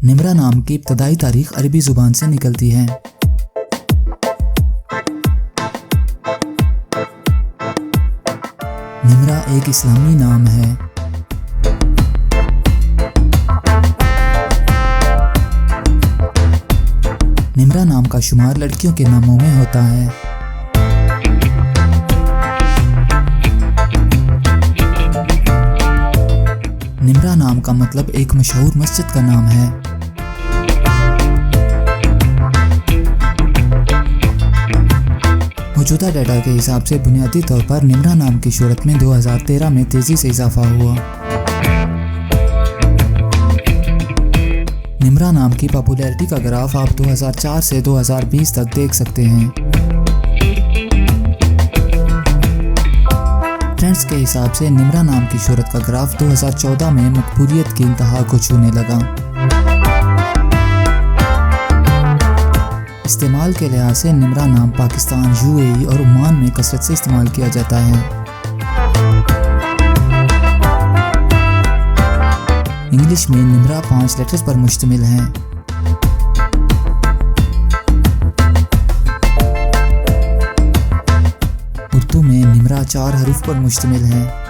निम्रा नाम की इब्तदाई तारीख अरबी जुबान से निकलती है। निम्रा एक इस्लामी नाम है। निम्रा नाम का शुमार लड़कियों के नामों में होता है। निम्रा नाम का मतलब एक मशहूर मस्जिद का नाम है। मौजूदा डाटा के हिसाब से बुनियादी तौर पर निम्रा नाम की शोहरत में 2013 में तेजी से इजाफा हुआ। निम्रा नाम की पॉपुलैरिटी का ग्राफ आप 2004 से 2020 तक देख सकते हैं। ट्रेंड्स के हिसाब से निम्रा नाम की शोहरत का ग्राफ 2014 में मकबूलियत की इंतहा को छूने लगा। इस्तेमाल के लिहाज से निम्रा नाम पाकिस्तान, यूएई और ओमान में कसरत से इस्तेमाल किया जाता है। इंग्लिश में निम्रा 5 लेटर्स पर मुश्तमिल है। उर्दू में निम्रा 4 हरूफ पर मुश्तमिल है।